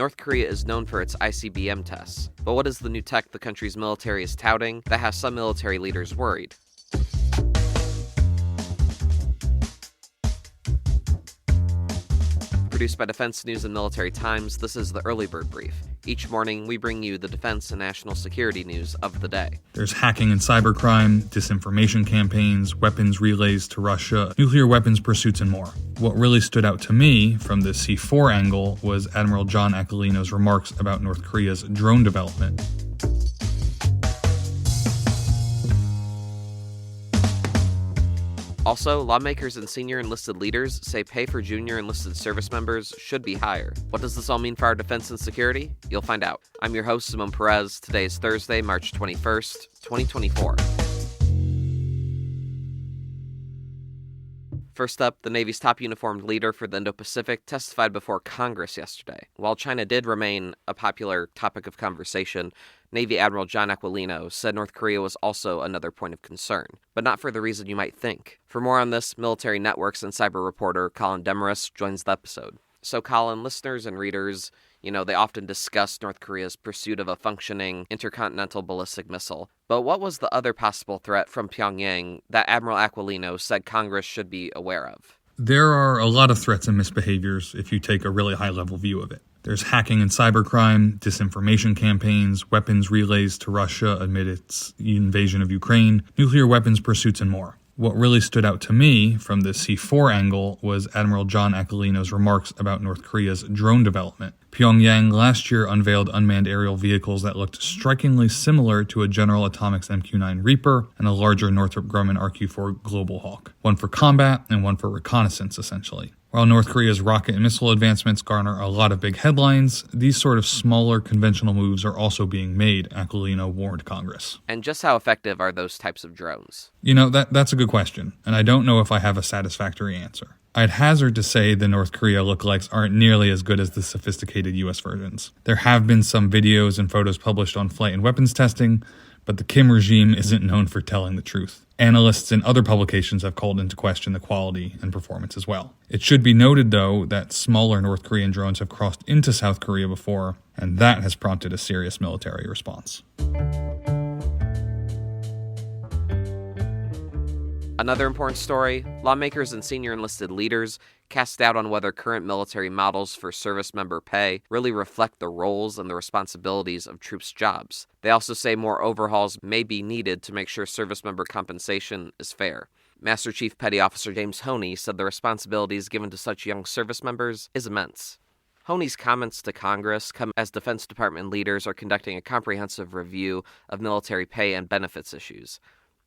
North Korea is known for its ICBM tests, but what is the new tech the country's military is touting that has some military leaders worried? Produced by Defense News and Military Times, this is the Early Bird Brief. Each morning, we bring you the defense and national security news of the day. There's hacking and cybercrime, disinformation campaigns, weapons relays to Russia, nuclear weapons pursuits, and more. What really stood out to me from the C4 angle was Admiral John Aquilino's remarks about North Korea's drone development. Also, lawmakers and senior enlisted leaders say pay for junior enlisted service members should be higher. What does this all mean for our defense and security? You'll find out. I'm your host, Simone Perez. Today is Thursday, March 21st, 2024. First up, the Navy's top uniformed leader for the Indo-Pacific testified before Congress yesterday. While China did remain a popular topic of conversation, Navy Admiral John Aquilino said North Korea was also another point of concern, but not for the reason you might think. For more on this, military networks and cyber reporter Colin Demarest joins the episode. So Colin, listeners and readers, they often discuss North Korea's pursuit of a functioning intercontinental ballistic missile. But what was the other possible threat from Pyongyang that Admiral Aquilino said Congress should be aware of? There are a lot of threats and misbehaviors if you take a really high-level view of it. There's hacking and cybercrime, disinformation campaigns, weapons relays to Russia amid its invasion of Ukraine, nuclear weapons pursuits, and more. What really stood out to me from the C4 angle was Admiral John Aquilino's remarks about North Korea's drone development. Pyongyang last year unveiled unmanned aerial vehicles that looked strikingly similar to a General Atomics MQ-9 Reaper and a larger Northrop Grumman RQ-4 Global Hawk. One for combat and one for reconnaissance, essentially. While North Korea's rocket and missile advancements garner a lot of big headlines, these sort of smaller conventional moves are also being made, Aquilino warned Congress. And just how effective are those types of drones? That's a good question, and I don't know if I have a satisfactory answer. I'd hazard to say the North Korea lookalikes aren't nearly as good as the sophisticated US versions. There have been some videos and photos published on flight and weapons testing, but the Kim regime isn't known for telling the truth. Analysts in other publications have called into question the quality and performance as well. It should be noted, though, that smaller North Korean drones have crossed into South Korea before, and that has prompted a serious military response. Another important story, lawmakers and senior enlisted leaders cast doubt on whether current military models for service member pay really reflect the roles and the responsibilities of troops' jobs. They also say more overhauls may be needed to make sure service member compensation is fair. Master Chief Petty Officer James Honey said the responsibilities given to such young service members is immense. Honey's comments to Congress come as Defense Department leaders are conducting a comprehensive review of military pay and benefits issues.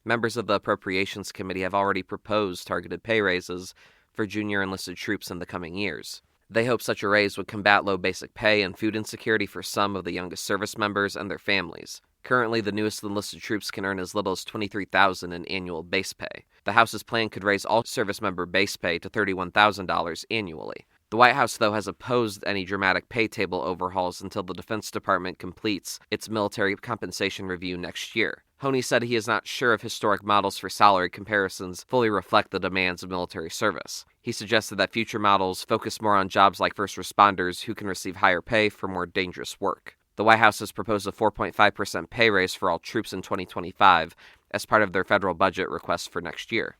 Members of the Appropriations Committee have already proposed targeted pay raises for junior enlisted troops in the coming years. They hope such a raise would combat low basic pay and food insecurity for some of the youngest service members and their families. Currently, the newest enlisted troops can earn as little as $23,000 in annual base pay. The House's plan could raise all service member base pay to $31,000 annually. The White House, though, has opposed any dramatic pay table overhauls until the Defense Department completes its military compensation review next year. Honey said he is not sure if historic models for salary comparisons fully reflect the demands of military service. He suggested that future models focus more on jobs like first responders who can receive higher pay for more dangerous work. The White House has proposed a 4.5% pay raise for all troops in 2025 as part of their federal budget request for next year.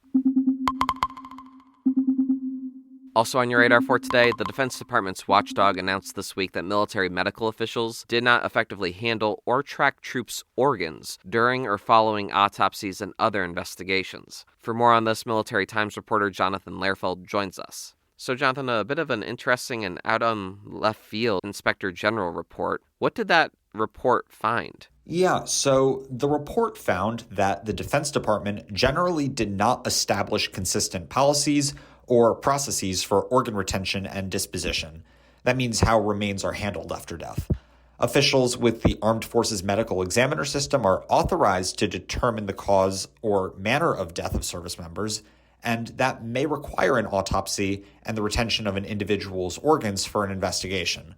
Also on your radar for today, the Defense Department's watchdog announced this week that military medical officials did not effectively handle or track troops' organs during or following autopsies and other investigations. For more on this, Military Times reporter Jonathan Lehrfeld joins us. So Jonathan, a bit of an interesting and out on left field Inspector General report. What did that report find? Yeah, so the report found that the Defense Department generally did not establish consistent policies or processes for organ retention and disposition. That means how remains are handled after death. Officials with the Armed Forces Medical Examiner System are authorized to determine the cause or manner of death of service members, and that may require an autopsy and the retention of an individual's organs for an investigation.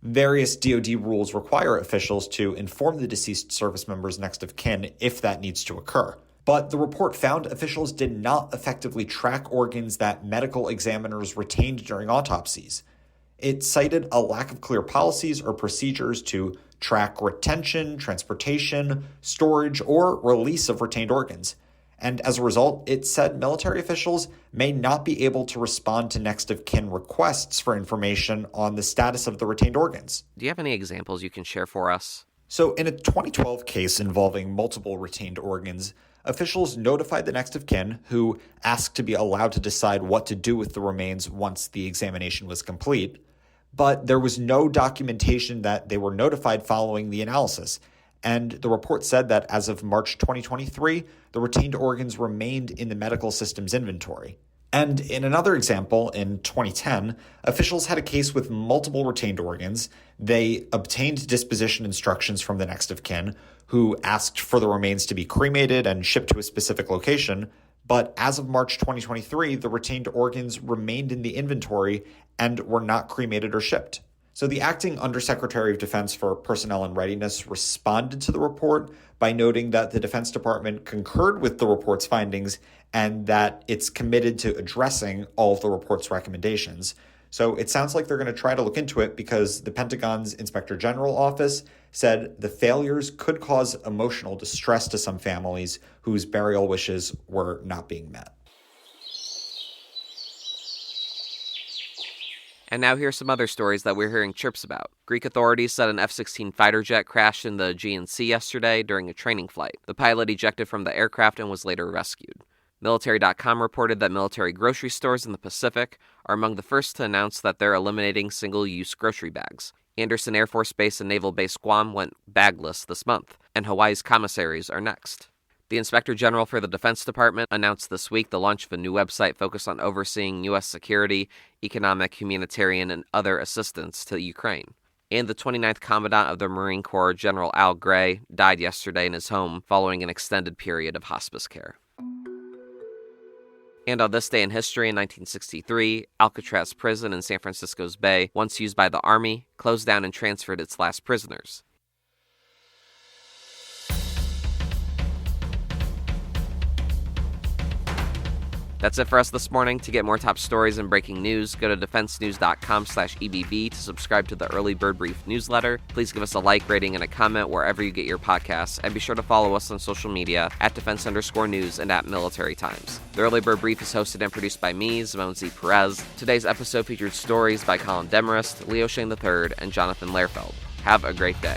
Various DoD rules require officials to inform the deceased service member's next of kin if that needs to occur. But the report found officials did not effectively track organs that medical examiners retained during autopsies. It cited a lack of clear policies or procedures to track retention, transportation, storage, or release of retained organs. And as a result, it said military officials may not be able to respond to next of kin requests for information on the status of the retained organs. Do you have any examples you can share for us? So in a 2012 case involving multiple retained organs, officials notified the next of kin, who asked to be allowed to decide what to do with the remains once the examination was complete. But there was no documentation that they were notified following the analysis. And the report said that as of March 2023, the retained organs remained in the medical system's inventory. And in another example, in 2010, officials had a case with multiple retained organs. They obtained disposition instructions from the next of kin, who asked for the remains to be cremated and shipped to a specific location. But as of March 2023, the retained organs remained in the inventory and were not cremated or shipped. So the acting Undersecretary of Defense for Personnel and Readiness responded to the report by noting that the Defense Department concurred with the report's findings and that it's committed to addressing all of the report's recommendations. So it sounds like they're going to try to look into it because the Pentagon's Inspector General office said the failures could cause emotional distress to some families whose burial wishes were not being met. And now here's some other stories that we're hearing chirps about. Greek authorities said an F-16 fighter jet crashed in the Aegean Sea yesterday during a training flight. The pilot ejected from the aircraft and was later rescued. Military.com reported that military grocery stores in the Pacific are among the first to announce that they're eliminating single-use grocery bags. Andersen Air Force Base and Naval Base Guam went bagless this month, and Hawaii's commissaries are next. The Inspector General for the Defense Department announced this week the launch of a new website focused on overseeing U.S. security, economic, humanitarian, and other assistance to Ukraine. And the 29th Commandant of the Marine Corps, General Al Gray, died yesterday in his home following an extended period of hospice care. And on this day in history in 1963, Alcatraz Prison in San Francisco's Bay, once used by the Army, closed down and transferred its last prisoners. That's it for us this morning. To get more top stories and breaking news, go to defensenews.com/EBB to subscribe to the Early Bird Brief newsletter. Please give us a like, rating, and a comment wherever you get your podcasts, and be sure to follow us on social media at @defense_news and @Military Times. The Early Bird Brief is hosted and produced by me, Simone Z. Perez. Today's episode featured stories by Colin Demarest, Leo Shane III, and Jonathan Lehrfeld. Have a great day.